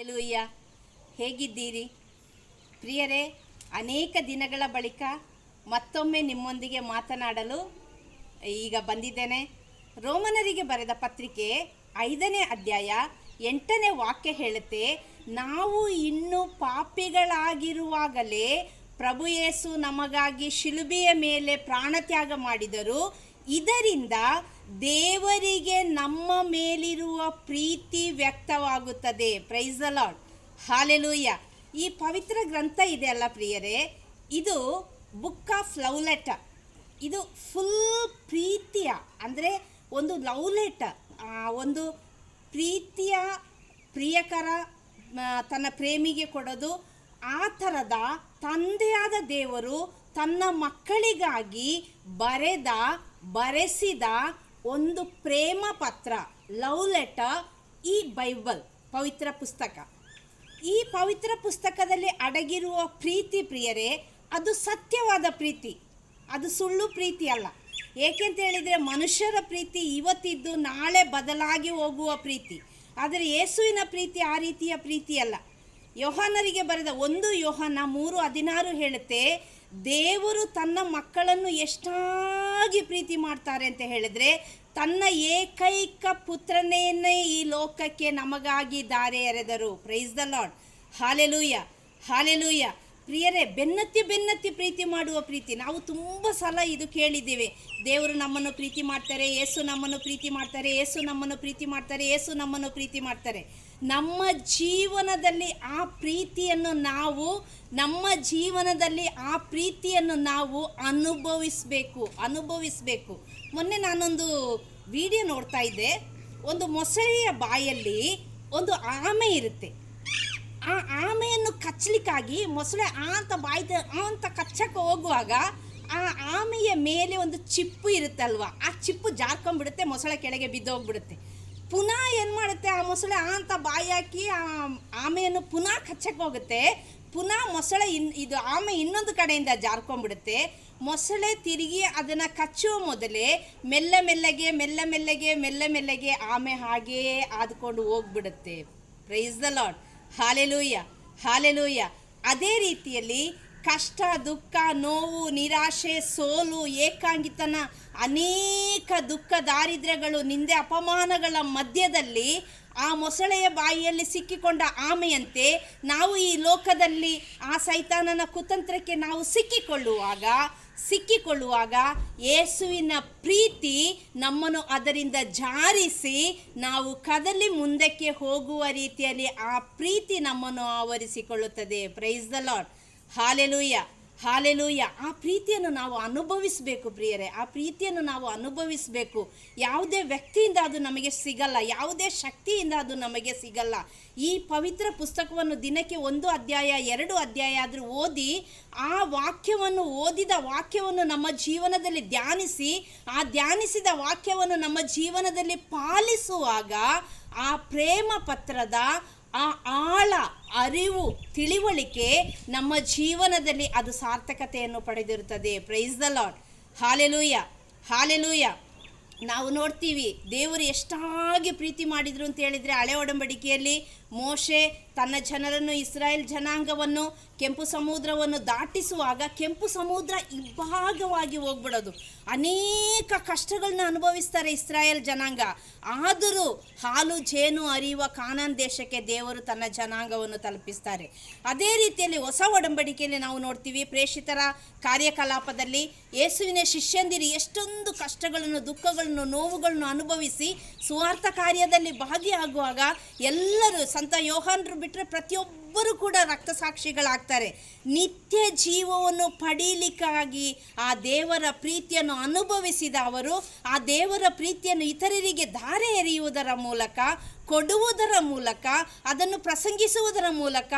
ಹಲ್ಲೆಲೂಯ್ಯ. ಹೇಗಿದ್ದೀರಿ ಪ್ರಿಯರೇ? ಅನೇಕ ದಿನಗಳ ಬಳಿಕ ಮತ್ತೊಮ್ಮೆ ನಿಮ್ಮೊಂದಿಗೆ ಮಾತನಾಡಲು ಈಗ ಬಂದಿದ್ದೇನೆ. ರೋಮನರಿಗೆ ಬರೆದ ಪತ್ರಿಕೆ 5ನೇ ಅಧ್ಯಾಯ 8ನೇ ವಾಕ್ಯ ಹೇಳುತ್ತೆ, ನಾವು ಇನ್ನೂ ಪಾಪಿಗಳಾಗಿರುವಾಗಲೇ ಪ್ರಭು ಯೇಸು ನಮಗಾಗಿ ಶಿಲುಬೆಯ ಮೇಲೆ ಪ್ರಾಣತ್ಯಾಗ ಮಾಡಿದರು. ಇದರಿಂದ ದೇವರಿಗೆ ನಮ್ಮ ಮೇಲಿರುವ ಪ್ರೀತಿ ವ್ಯಕ್ತವಾಗುತ್ತದೆ. Price the Lord. ಹಾಲೆಲೂಯ್ಯ. ಈ ಪವಿತ್ರ ಗ್ರಂಥ ಇದೆ ಅಲ್ಲ ಪ್ರಿಯರೇ, ಇದು ಬುಕ್ ಆಫ್ ಲವ್ ಲೆಟರ್. ಇದು ಫುಲ್ ಪ್ರೀತಿಯ, ಅಂದರೆ ಒಂದು ಲವ್ ಲೆಟರ್, ಒಂದು ಪ್ರೀತಿಯ ಪ್ರಿಯಕರ ತನ್ನ ಪ್ರೇಮಿಗೆ ಕೊಡೋದು. ಆ ಥರದ ತಂದೆಯಾದ ದೇವರು ತನ್ನ ಮಕ್ಕಳಿಗಾಗಿ ಬರೆಸಿದ ಒಂದು ಪ್ರೇಮ ಪತ್ರ, ಲವ್ ಲೆಟರ್, ಈ ಬೈಬಲ್ ಪವಿತ್ರ ಪುಸ್ತಕ. ಈ ಪವಿತ್ರ ಪುಸ್ತಕದಲ್ಲಿ ಅಡಗಿರುವ ಪ್ರೀತಿ ಪ್ರಿಯರೇ, ಅದು ಸತ್ಯವಾದ ಪ್ರೀತಿ, ಅದು ಸುಳ್ಳು ಪ್ರೀತಿ ಅಲ್ಲ. ಏಕೆಂತ ಹೇಳಿದರೆ ಮನುಷ್ಯರ ಪ್ರೀತಿ ಇವತ್ತಿದ್ದು ನಾಳೆ ಬದಲಾಗಿ ಹೋಗುವ ಪ್ರೀತಿ. ಆದರೆ ಯೇಸುವಿನ ಪ್ರೀತಿ ಆ ರೀತಿಯ ಪ್ರೀತಿ ಅಲ್ಲ. ಯೋಹಾನರಿಗೆ ಬರೆದ 1 ಯೋಹಾನ 3:16 ಹೇಳುತ್ತೆ, ದೇವರು ತನ್ನ ಮಕ್ಕಳನ್ನು ಎಷ್ಟಾಗಿ ಪ್ರೀತಿ ಮಾಡ್ತಾರೆ ಅಂತ ಹೇಳಿದ್ರೆ ತನ್ನ ಏಕೈಕ ಪುತ್ರನೆಯನ್ನೇ ಈ ಲೋಕಕ್ಕೆ ನಮಗಾಗಿ ದಾರೆ ಎರೆದರು. Praise the Lord. Hallelujah, hallelujah. ಪ್ರಿಯರೇ, ಬೆನ್ನತ್ತಿ ಪ್ರೀತಿ ಮಾಡುವ ಪ್ರೀತಿ. ನಾವು ತುಂಬ ಸಲ ಇದು ಕೇಳಿದ್ದೇವೆ, ದೇವರು ನಮ್ಮನ್ನು ಪ್ರೀತಿ ಮಾಡ್ತಾರೆ, ಯೇಸು ನಮ್ಮನ್ನು ಪ್ರೀತಿ ಮಾಡ್ತಾರೆ, ಯೇಸು ನಮ್ಮನ್ನು ಪ್ರೀತಿ ಮಾಡ್ತಾರೆ, ಯೇಸು ನಮ್ಮನ್ನು ಪ್ರೀತಿ ಮಾಡ್ತಾರೆ. ನಮ್ಮ ಜೀವನದಲ್ಲಿ ಆ ಪ್ರೀತಿಯನ್ನು ನಾವು ಅನುಭವಿಸಬೇಕು. ಮೊನ್ನೆ ನಾನೊಂದು ವಿಡಿಯೋ ನೋಡ್ತಾ ಇದ್ದೆ. ಒಂದು ಮೊಸಳೆಯ ಬಾಯಲ್ಲಿ ಒಂದು ಆಮೆ ಇರುತ್ತೆ. ಆ ಆಮೆಯನ್ನು ಕಚ್ಚಲಿಕ್ಕಾಗಿ ಮೊಸಳೆ ಅಂತ ಕಚ್ಚಕ್ಕೆ ಹೋಗುವಾಗ ಆ ಆಮೆಯ ಮೇಲೆ ಒಂದು ಚಿಪ್ಪು ಇರುತ್ತಲ್ವ, ಆ ಚಿಪ್ಪು ಜಾರ್ಕೊಂಡ್ಬಿಡುತ್ತೆ, ಮೊಸಳೆ ಕೆಳಗೆ ಬಿದ್ದೋಗ್ಬಿಡುತ್ತೆ. ಪುನಃ ಏನು ಮಾಡುತ್ತೆ, ಆ ಮೊಸಳೆ ಅಂತ ಬಾಯಿ ಹಾಕಿ ಆ ಆಮೆಯನ್ನು ಪುನಃ ಕಚ್ಚಕ್ಕೆ ಹೋಗುತ್ತೆ. ಪುನಃ ಮೊಸಳೆ ಇದು ಆಮೆ ಇನ್ನೊಂದು ಕಡೆಯಿಂದ ಜಾರ್ಕೊಂಡ್ಬಿಡುತ್ತೆ. ಮೊಸಳೆ ತಿರುಗಿ ಅದನ್ನು ಕಚ್ಚುವ ಮೊದಲೇ ಮೆಲ್ಲಗೆ ಆಮೆ ಹಾಗೆಯೇ ಆದ್ಕೊಂಡು ಹೋಗ್ಬಿಡುತ್ತೆ. Price the Lord. Hallelujah, hallelujah. ಅದೇ ರೀತಿಯಲ್ಲಿ ಕಷ್ಟ, ದುಃಖ, ನೋವು, ನಿರಾಶೆ, ಸೋಲು, ಏಕಾಂಗಿತನ, ಅನೇಕ ದುಃಖ, ದಾರಿದ್ರ್ಯಗಳು, ನಿಂದೆ, ಅಪಮಾನಗಳ ಮಧ್ಯದಲ್ಲಿ ಆ ಮೊಸಳೆಯ ಬಾಯಿಯಲ್ಲಿ ಸಿಕ್ಕಿಕೊಂಡ ಆಮೆಯಂತೆ ನಾವು ಈ ಲೋಕದಲ್ಲಿ ಆ ಸೈತಾನನ ಕುತಂತ್ರಕ್ಕೆ ನಾವು ಸಿಕ್ಕಿಕೊಳ್ಳುವಾಗ ಯೇಸುವಿನ ಪ್ರೀತಿ ನಮ್ಮನ್ನು ಅದರಿಂದ ಜಾರಿಸಿ ನಾವು ಕದಲಿ ಮುಂದಕ್ಕೆ ಹೋಗುವ ರೀತಿಯಲ್ಲಿ ಆ ಪ್ರೀತಿ ನಮ್ಮನ್ನು ಆವರಿಸಿಕೊಳ್ಳುತ್ತದೆ. Praise the Lord. Hallelujah, hallelujah. ಆ ಪ್ರೀತಿಯನ್ನು ನಾವು ಅನುಭವಿಸಬೇಕು ಪ್ರಿಯರೇ, ಆ ಪ್ರೀತಿಯನ್ನು ನಾವು ಅನುಭವಿಸಬೇಕು. ಯಾವುದೇ ವ್ಯಕ್ತಿಯಿಂದ ಅದು ನಮಗೆ ಸಿಗಲ್ಲ, ಯಾವುದೇ ಶಕ್ತಿಯಿಂದ ಅದು ನಮಗೆ ಸಿಗಲ್ಲ. ಈ ಪವಿತ್ರ ಪುಸ್ತಕವನ್ನು ದಿನಕ್ಕೆ 1 ಅಧ್ಯಾಯ 2 ಅಧ್ಯಾಯ ಆದರೂ ಓದಿದ ವಾಕ್ಯವನ್ನು ನಮ್ಮ ಜೀವನದಲ್ಲಿ ಧ್ಯಾನಿಸಿದ ವಾಕ್ಯವನ್ನು ನಮ್ಮ ಜೀವನದಲ್ಲಿ ಪಾಲಿಸುವಾಗ ಆ ಪ್ರೇಮ ಪತ್ರದ ಆ ಆಳ ಅರಿವು, ತಿಳಿವಳಿಕೆ ನಮ್ಮ ಜೀವನದಲ್ಲಿ ಅದು ಸಾರ್ಥಕತೆಯನ್ನು ಪಡೆದಿರುತ್ತದೆ. Price the Lord. Hallelujah, hallelujah. ನಾವು ನೋಡ್ತೀವಿ ದೇವರು ಎಷ್ಟಾಗಿ ಪ್ರೀತಿ ಮಾಡಿದರು ಅಂತ ಹೇಳಿದರೆ, ಹಳೆ ಒಡಂಬಡಿಕೆಯಲ್ಲಿ ಮೋಶೆ ತನ್ನ ಜನರನ್ನು, ಇಸ್ರಾಯೇಲ್ ಜನಾಂಗವನ್ನು ಕೆಂಪು ಸಮುದ್ರವನ್ನು ದಾಟಿಸುವಾಗ ಕೆಂಪು ಸಮುದ್ರ ಇಬ್ಬಾಗವಾಗಿ ಹೋಗ್ಬಿಡೋದು. ಅನೇಕ ಕಷ್ಟಗಳನ್ನ ಅನುಭವಿಸ್ತಾರೆ ಇಸ್ರಾಯೇಲ್ ಜನಾಂಗ. ಆದರೂ ಹಾಲು ಜೇನು ಹರಿಯುವ ಕಾನಾನ್ ದೇಶಕ್ಕೆ ದೇವರು ತನ್ನ ಜನಾಂಗವನ್ನು ತಲುಪಿಸ್ತಾರೆ. ಅದೇ ರೀತಿಯಲ್ಲಿ ಹೊಸ ಒಡಂಬಡಿಕೆಯಲ್ಲಿ ನಾವು ನೋಡ್ತೀವಿ, ಪ್ರೇಷಿತರ ಕಾರ್ಯಕಲಾಪದಲ್ಲಿ ಯೇಸುವಿನ ಶಿಷ್ಯಂದಿರು ಎಷ್ಟೊಂದು ಕಷ್ಟಗಳನ್ನು, ದುಃಖಗಳನ್ನು, ನೋವುಗಳನ್ನು ಅನುಭವಿಸಿ ಸುವಾರ್ಥ ಕಾರ್ಯದಲ್ಲಿ ಭಾಗಿಯಾಗುವಾಗ ಎಲ್ಲರೂ, ಸಂತ ಯೋಹಾನರು ಬಿಟ್ಟರೆ ಪ್ರತಿಯೊಬ್ಬರು ಕೂಡ ರಕ್ತಸಾಕ್ಷಿಗಳಾಗ್ತಾರೆ. ನಿತ್ಯ ಜೀವವನ್ನು ಪಡೀಲಿಕ್ಕಾಗಿ ಆ ದೇವರ ಪ್ರೀತಿಯನ್ನು ಅನುಭವಿಸಿದ ಅವರು ಆ ದೇವರ ಪ್ರೀತಿಯನ್ನು ಇತರರಿಗೆ ಧಾರೆ ಎರೆಯುವುದರ ಮೂಲಕ, ಕೊಡುವುದರ ಮೂಲಕ, ಅದನ್ನು ಪ್ರಸಂಗಿಸುವುದರ ಮೂಲಕ,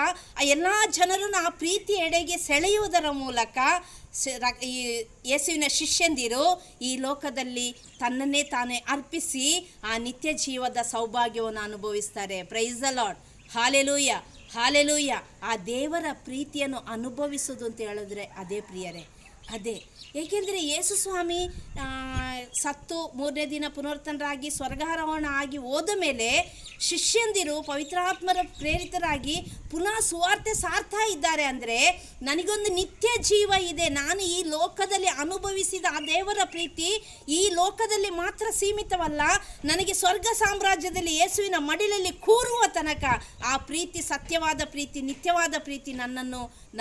ಎಲ್ಲ ಜನರನ್ನು ಆ ಪ್ರೀತಿ ಎಡೆಗೆ ಸೆಳೆಯುವುದರ ಮೂಲಕ ಯೇಸುವಿನ ಶಿಷ್ಯಂದಿರು ಈ ಲೋಕದಲ್ಲಿ ತನ್ನನ್ನೇ ತಾನೇ ಅರ್ಪಿಸಿ ಆ ನಿತ್ಯ ಜೀವದ ಸೌಭಾಗ್ಯವನ್ನು ಅನುಭವಿಸ್ತಾರೆ. Praise the Lord. Hallelujah, hallelujah. ಆ ದೇವರ ಪ್ರೀತಿಯನ್ನು ಅನುಭವಿಸೋದು ಅಂತ ಹೇಳಿದ್ರೆ ಅದೇ ಪ್ರಿಯರೇ, ಅದೇ. ಏಕೆಂದರೆ ಯೇಸು ಸ್ವಾಮಿ ಸತ್ತು ಮೂರನೇ ದಿನ ಪುನರುತ್ಥಾನರಾಗಿ ಸ್ವರ್ಗಾರೋಹಣ ಆಗಿ ಹೋದ ಮೇಲೆ ಶಿಷ್ಯಂದಿರು ಪವಿತ್ರಾತ್ಮರ ಪ್ರೇರಿತರಾಗಿ ಪುನಃ ಸುವಾರ್ತೆ ಸಾರ್ತಾ ಇದ್ದಾರೆ ಅಂದರೆ ನನಗೊಂದು ನಿತ್ಯ ಜೀವ ಇದೆ. ನಾನು ಈ ಲೋಕದಲ್ಲಿ ಅನುಭವಿಸಿದ ಆ ದೇವರ ಪ್ರೀತಿ ಈ ಲೋಕದಲ್ಲಿ ಮಾತ್ರ ಸೀಮಿತವಲ್ಲ, ನನಗೆ ಸ್ವರ್ಗ ಸಾಮ್ರಾಜ್ಯದಲ್ಲಿ ಯೇಸುವಿನ ಮಡಿಲಲ್ಲಿ ಕೂರುವ ತನಕ ಆ ಪ್ರೀತಿ, ಸತ್ಯವಾದ ಪ್ರೀತಿ, ನಿತ್ಯವಾದ ಪ್ರೀತಿ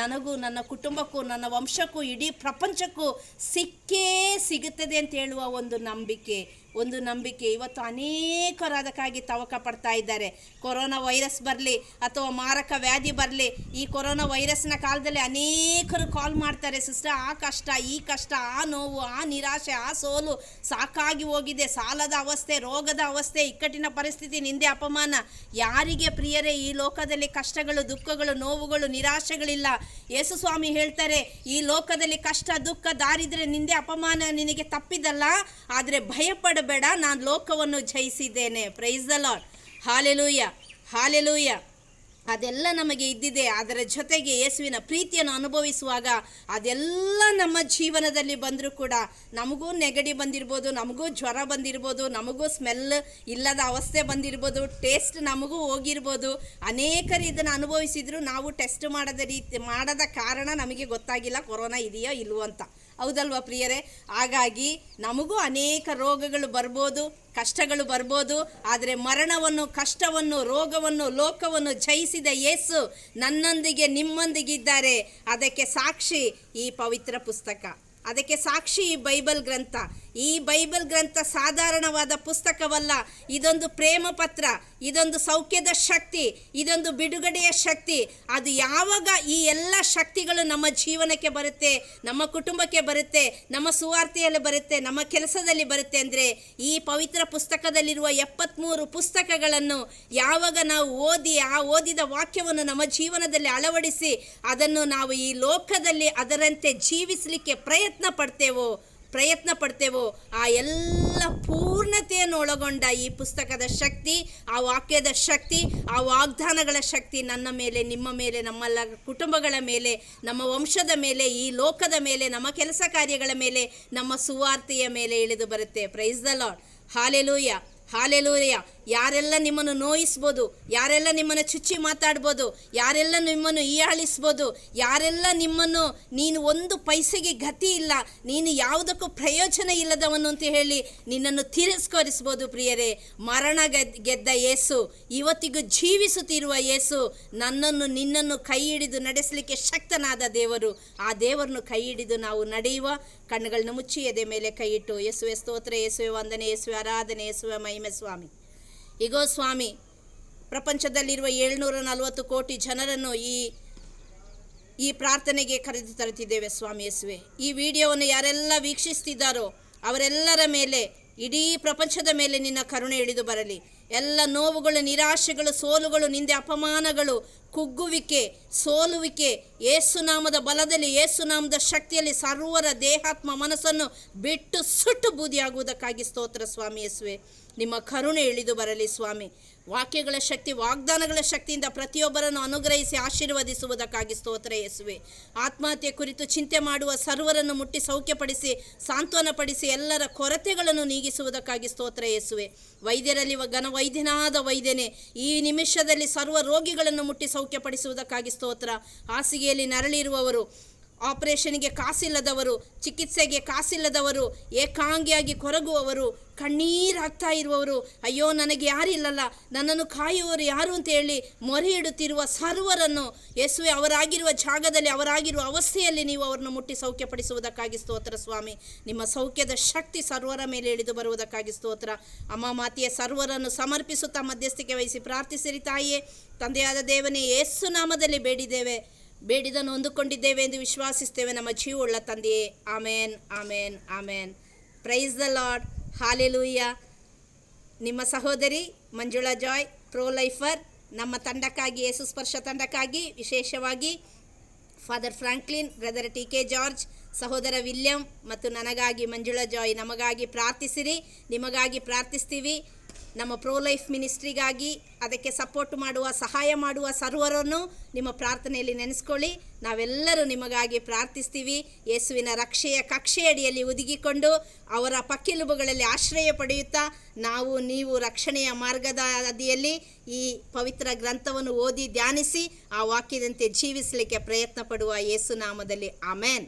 ನನಗೂ ನನ್ನ ಕುಟುಂಬಕ್ಕೂ ನನ್ನ ವಂಶಕ್ಕೂ ಇಡೀ ಪ್ರಪಂಚಕ್ಕೂ ಸಿಕ್ಕೇ ಸಿಗುತ್ತದೆ ಅಂತ ಹೇಳುವ ಒಂದು ನಂಬಿಕೆ ಇವತ್ತು ಅನೇಕರು ಅದಕ್ಕಾಗಿ ತವಕ ಪಡ್ತಾ ಇದ್ದಾರೆ. ಕೊರೋನಾ ವೈರಸ್ ಬರಲಿ ಅಥವಾ ಮಾರಕ ವ್ಯಾಧಿ ಬರಲಿ, ಈ ಕೊರೋನಾ ವೈರಸ್ನ ಕಾಲದಲ್ಲಿ ಅನೇಕರು ಕಾಲ್ ಮಾಡ್ತಾರೆ, ಸಿಸ್ಟರ್ ಆ ಕಷ್ಟ, ಈ ಕಷ್ಟ, ಆ ನೋವು, ಆ ನಿರಾಶೆ, ಆ ಸೋಲು ಸಾಕಾಗಿ ಹೋಗಿದೆ, ಸಾಲದ ಅವಸ್ಥೆ, ರೋಗದ ಅವಸ್ಥೆ, ಇಕ್ಕಟ್ಟಿನ ಪರಿಸ್ಥಿತಿ, ನಿಂದೆ, ಅಪಮಾನ. ಯಾರಿಗೆ ಪ್ರಿಯರೇ ಈ ಲೋಕದಲ್ಲಿ ಕಷ್ಟಗಳು, ದುಃಖಗಳು, ನೋವುಗಳು, ನಿರಾಶೆಗಳಿಲ್ಲ? ಯೇಸು ಸ್ವಾಮಿ ಹೇಳ್ತಾರೆ, ಈ ಲೋಕದಲ್ಲಿ ಕಷ್ಟ, ದುಃಖ, ದಾರಿದ್ರ್ಯ, ನಿಂದೆ, ಅಪಮಾನ ನಿನಗೆ ತಪ್ಪಿದಲ್ಲ, ಆದರೆ ಭಯಪಡಬೇಡ, ನಾನು ಲೋಕವನ್ನು ಜಯಿಸಿದ್ದೇನೆ. Praise the Lord. Hallelujah, hallelujah. ಅದೆಲ್ಲ ನಮಗೆ ಇದ್ದಿದೆ. ಅದರ ಜೊತೆಗೆ ಯೇಸುವಿನ ಪ್ರೀತಿಯನ್ನು ಅನುಭವಿಸುವಾಗ ಅದೆಲ್ಲ ನಮ್ಮ ಜೀವನದಲ್ಲಿ ಬಂದರೂ ಕೂಡ ನಮಗೂ ನೆಗಡಿ ಬಂದಿರ್ಬೋದು, ನಮಗೂ ಜ್ವರ ಬಂದಿರ್ಬೋದು, ನಮಗೂ ಸ್ಮೆಲ್ ಇಲ್ಲದ ಅವಸ್ಥೆ ಬಂದಿರ್ಬೋದು, ಟೇಸ್ಟ್ ನಮಗೂ ಹೋಗಿರ್ಬೋದು. ಅನೇಕರು ಇದನ್ನು ಅನುಭವಿಸಿದ್ರು, ನಾವು ಟೆಸ್ಟ್ ಮಾಡದ ಕಾರಣ ನಮಗೆ ಗೊತ್ತಾಗಿಲ್ಲ ಕೊರೋನಾ ಇದೆಯೋ ಇಲ್ವೋ ಅಂತ. ಹೌದಲ್ವಾ ಪ್ರಿಯರೇ? ಹಾಗಾಗಿ ನಮಗೂ ಅನೇಕ ರೋಗಗಳು ಬರ್ಬೋದು, ಕಷ್ಟಗಳು ಬರ್ಬೋದು. ಆದರೆ ಮರಣವನ್ನು, ಕಷ್ಟವನ್ನು, ರೋಗವನ್ನು, ಲೋಕವನ್ನು ಜಯಿಸಿದ ಯೇಸು ನನ್ನೊಂದಿಗೆ ನಿಮ್ಮೊಂದಿಗಿದ್ದಾರೆ. ಅದಕ್ಕೆ ಸಾಕ್ಷಿ ಈ ಪವಿತ್ರ ಪುಸ್ತಕ, ಅದಕ್ಕೆ ಸಾಕ್ಷಿ ಈ ಬೈಬಲ್ ಗ್ರಂಥ. ಈ ಬೈಬಲ್ ಗ್ರಂಥ ಸಾಧಾರಣವಾದ ಪುಸ್ತಕವಲ್ಲ. ಇದೊಂದು ಪ್ರೇಮ ಪತ್ರ, ಇದೊಂದು ಸೌಖ್ಯದ ಶಕ್ತಿ, ಇದೊಂದು ಬಿಡುಗಡೆಯ ಶಕ್ತಿ. ಅದು ಯಾವಾಗ ಈ ಎಲ್ಲ ಶಕ್ತಿಗಳು ನಮ್ಮ ಜೀವನಕ್ಕೆ ಬರುತ್ತೆ, ನಮ್ಮ ಕುಟುಂಬಕ್ಕೆ ಬರುತ್ತೆ, ನಮ್ಮ ಸುವಾರ್ತೆಯಲ್ಲಿ ಬರುತ್ತೆ, ನಮ್ಮ ಕೆಲಸದಲ್ಲಿ ಬರುತ್ತೆ ಅಂದರೆ ಈ ಪವಿತ್ರ ಪುಸ್ತಕದಲ್ಲಿರುವ 73 ಪುಸ್ತಕಗಳನ್ನು ಯಾವಾಗ ನಾವು ಓದಿ ಆ ಓದಿದ ವಾಕ್ಯವನ್ನು ನಮ್ಮ ಜೀವನದಲ್ಲಿ ಅಳವಡಿಸಿ ಅದನ್ನು ನಾವು ಈ ಲೋಕದಲ್ಲಿ ಅದರಂತೆ ಜೀವಿಸಲಿಕ್ಕೆ ಪ್ರಯತ್ನ ಪಡ್ತೇವೋ ಆ ಎಲ್ಲ ಪೂರ್ಣತೆಯನ್ನು ಒಳಗೊಂಡ ಈ ಪುಸ್ತಕದ ಶಕ್ತಿ, ಆ ವಾಕ್ಯದ ಶಕ್ತಿ, ಆ ವಾಗ್ದಾನಗಳ ಶಕ್ತಿ ನನ್ನ ಮೇಲೆ, ನಿಮ್ಮ ಮೇಲೆ, ನಮ್ಮೆಲ್ಲ ಕುಟುಂಬಗಳ ಮೇಲೆ, ನಮ್ಮ ವಂಶದ ಮೇಲೆ, ಈ ಲೋಕದ ಮೇಲೆ, ನಮ್ಮ ಕೆಲಸ ಕಾರ್ಯಗಳ ಮೇಲೆ, ನಮ್ಮ ಸುವಾರ್ತೆಯ ಮೇಲೆ ಇಳಿದು ಬರುತ್ತೆ. Price the Lord. Hallelujah, hallelujah. ಯಾರೆಲ್ಲ ನಿಮ್ಮನ್ನು ನೋಯಿಸ್ಬೋದು, ಯಾರೆಲ್ಲ ನಿಮ್ಮನ್ನು ಚುಚ್ಚಿ ಮಾತಾಡ್ಬೋದು, ಯಾರೆಲ್ಲ ನಿಮ್ಮನ್ನು ಹೀಯಾಳಿಸ್ಬೋದು, ಯಾರೆಲ್ಲ ನಿಮ್ಮನ್ನು ನೀನು ಒಂದು ಪೈಸೆಗೆ ಗತಿ ಇಲ್ಲ, ನೀನು ಯಾವುದಕ್ಕೂ ಪ್ರಯೋಜನ ಇಲ್ಲದವನು ಅಂತ ಹೇಳಿ ನಿನ್ನನ್ನು ತಿರಸ್ಕರಿಸ್ಬೋದು. ಪ್ರಿಯರೇ, ಮರಣ ಗೆದ್ದ ಯೇಸು, ಇವತ್ತಿಗೂ ಜೀವಿಸುತ್ತಿರುವ ಯೇಸು, ನನ್ನನ್ನು ನಿನ್ನನ್ನು ಕೈ ಹಿಡಿದು ನಡೆಸಲಿಕ್ಕೆ ಶಕ್ತನಾದ ದೇವರು. ಆ ದೇವರನ್ನು ಕೈ ಹಿಡಿದು ನಾವು ನಡೆಯುವ. ಕಣ್ಣುಗಳನ್ನು ಮುಚ್ಚಿ ಎದೆ ಮೇಲೆ ಕೈ ಇಟ್ಟು, ಯೇಸುವೆ ಸ್ತೋತ್ರ, ಯೇಸುವೆ ವಂದನೆ, ಯೇಸುವೆ ಆರಾಧನೆ, ಯೇಸುವೆ ಮಹಿಮೆ ಸ್ವಾಮಿ. ಇಗೋ ಸ್ವಾಮಿ, ಪ್ರಪಂಚದಲ್ಲಿರುವ 740 ಕೋಟಿ ಜನರನ್ನು ಈ ಪ್ರಾರ್ಥನೆಗೆ ಕರೆದು ತರುತ್ತಿದ್ದೇವೆ ಸ್ವಾಮಿ ಯೇಸುವೆ. ಈ ವಿಡಿಯೋವನ್ನು ಯಾರೆಲ್ಲ ವೀಕ್ಷಿಸ್ತಿದ್ದಾರೋ ಅವರೆಲ್ಲರ ಮೇಲೆ, ಇಡೀ ಪ್ರಪಂಚದ ಮೇಲೆ ನಿನ್ನ ಕರುಣೆ ಇಳಿದು ಬರಲಿ. ಎಲ್ಲ ನೋವುಗಳು, ನಿರಾಶೆಗಳು, ಸೋಲುಗಳು, ನಿಂದೆ, ಅಪಮಾನಗಳು, ಕುಗ್ಗುವಿಕೆ, ಸೋಲುವಿಕೆ, ಯೇಸುನಾಮದ ಬಲದಲ್ಲಿ, ಯೇಸುನಾಮದ ಶಕ್ತಿಯಲ್ಲಿ ಸರ್ವರ ದೇಹಾತ್ಮ ಮನಸ್ಸನ್ನು ಬಿಟ್ಟು ಸುಟ್ಟು ಬೂದಿಯಾಗುವುದಕ್ಕಾಗಿ ಸ್ತೋತ್ರ ಸ್ವಾಮಿ ಯೇಸುವೆ. ನಿಮ್ಮ ಕರುಣೆ ಇಳಿದು ಬರಲಿ ಸ್ವಾಮಿ. ವಾಕ್ಯಗಳ ಶಕ್ತಿ, ವಾಗ್ದಾನಗಳ ಶಕ್ತಿಯಿಂದ ಪ್ರತಿಯೊಬ್ಬರನ್ನು ಅನುಗ್ರಹಿಸಿ ಆಶೀರ್ವದಿಸುವುದಕ್ಕಾಗಿ ಸ್ತೋತ್ರ ಯೇಸುವೆ. ಆತ್ಮಹತ್ಯೆ ಕುರಿತು ಚಿಂತೆ ಮಾಡುವ ಸರ್ವರನ್ನು ಮುಟ್ಟಿ ಸೌಖ್ಯಪಡಿಸಿ, ಸಾಂತ್ವನಪಡಿಸಿ, ಎಲ್ಲರ ಕೊರತೆಗಳನ್ನು ನೀಗಿಸುವುದಕ್ಕಾಗಿ ಸ್ತೋತ್ರ ಯೇಸುವೆ. ವೈದ್ಯರಲ್ಲಿ ಘನವೈದ್ಯನಾದ ವೈದ್ಯನೇ, ಈ ನಿಮಿಷದಲ್ಲಿ ಸರ್ವ ರೋಗಿಗಳನ್ನು ಮುಟ್ಟಿ ಸೌಖ್ಯಪಡಿಸುವುದಕ್ಕಾಗಿ ಸ್ತೋತ್ರ. ಹಾಸಿಗೆಯಲ್ಲಿ ನರಳಿರುವವರು, ಆಪರೇಷನ್ಗೆ ಕಾಸಿಲ್ಲದವರು, ಚಿಕಿತ್ಸೆಗೆ ಕಾಸಿಲ್ಲದವರು, ಏಕಾಂಗಿಯಾಗಿ ಕೊರಗುವವರು, ಕಣ್ಣೀರು ಹಾಕ್ತಾ ಇರುವವರು, ಅಯ್ಯೋ ನನಗೆ ಯಾರಿಲ್ಲಲ್ಲ, ನನ್ನನ್ನು ಕಾಯುವವರು ಯಾರು ಅಂತ ಹೇಳಿ ಮೊರೆ ಇಡುತ್ತಿರುವ ಸರ್ವರನ್ನು ಯೇಸುವೆ, ಅವರಾಗಿರುವ ಜಾಗದಲ್ಲಿ, ಅವರಾಗಿರುವ ಅವಸ್ಥೆಯಲ್ಲಿ ನೀವು ಅವರನ್ನು ಮುಟ್ಟಿ ಸೌಖ್ಯಪಡಿಸುವುದಕ್ಕಾಗಿ ಸ್ತೋತ್ರ ಸ್ವಾಮಿ. ನಿಮ್ಮ ಸೌಖ್ಯದ ಶಕ್ತಿ ಸರ್ವರ ಮೇಲೆ ಇಳಿದು ಬರುವುದಕ್ಕಾಗಿ ಸ್ತೋತ್ರ. ಅಮ್ಮ ಮಾತೆಯ ಸರ್ವರನ್ನು ಸಮರ್ಪಿಸುತ್ತಾ ಮಧ್ಯಸ್ಥಿಕೆ ವಹಿಸಿ ಪ್ರಾರ್ಥಿಸಿರಿ ತಾಯಿಯೇ. ತಂದೆಯಾದ ದೇವನೇ, ಯೇಸು ನಾಮದಲ್ಲಿ ಬೇಡಿದನ್ನು ಹೊಂದಿಕೊಂಡಿದ್ದೇವೆ ಎಂದು ವಿಶ್ವಾಸಿಸ್ತೇವೆ ನಮ್ಮ ಜೀವವುಳ್ಳ ತಂದೆಯೇ. Amen, amen, amen. Praise the Lord. Hallelujah. ನಿಮ್ಮ ಸಹೋದರಿ ಮಂಜುಳಾ ಜಾಯ್, ಪ್ರೋ ಲೈಫರ್. ನಮ್ಮ ತಂಡಕ್ಕಾಗಿ, ಯೇಸು ಸ್ಪರ್ಶ ತಂಡಕ್ಕಾಗಿ ವಿಶೇಷವಾಗಿ father Franklin, brother TK George, ಸಹೋದರ ವಿಲಿಯಂ ಮತ್ತು ನನಗಾಗಿ ಮಂಜುಳಾ ಜಾಯ್, ನಮಗಾಗಿ ಪ್ರಾರ್ಥಿಸಿರಿ. ನಿಮಗಾಗಿ ಪ್ರಾರ್ಥಿಸ್ತೀವಿ. ನಮ್ಮ ಪ್ರೋ ಲೈಫ್ ಮಿನಿಸ್ಟ್ರಿಗಾಗಿ ಅದಕ್ಕೆ ಸಪೋರ್ಟ್ ಮಾಡುವ, ಸಹಾಯ ಮಾಡುವ ಸರ್ವರನ್ನು ನಿಮ್ಮ ಪ್ರಾರ್ಥನೆಯಲ್ಲಿ ನೆನೆಸ್ಕೊಳ್ಳಿ. ನಾವೆಲ್ಲರೂ ನಿಮಗಾಗಿ ಪ್ರಾರ್ಥಿಸ್ತೀವಿ. ಯೇಸುವಿನ ರಕ್ಷೆಯ ಕಕ್ಷೆಯಡಿಯಲ್ಲಿ ಒದಗಿಕೊಂಡು ಅವರ ಪಕ್ಕೆಲುಬುಗಳಲ್ಲಿ ಆಶ್ರಯ ಪಡೆಯುತ್ತಾ ನೀವು ರಕ್ಷಣೆಯ ಮಾರ್ಗದ ಹಾದಿಯಲ್ಲಿ ಈ ಪವಿತ್ರ ಗ್ರಂಥವನ್ನು ಓದಿ ಧ್ಯಾನಿಸಿ ಆ ವಾಕ್ಯದಂತೆ ಜೀವಿಸಲಿಕ್ಕೆ ಪ್ರಯತ್ನ ಪಡುವ. ಯೇಸು ನಾಮದಲ್ಲಿ ಆಮೆನ್.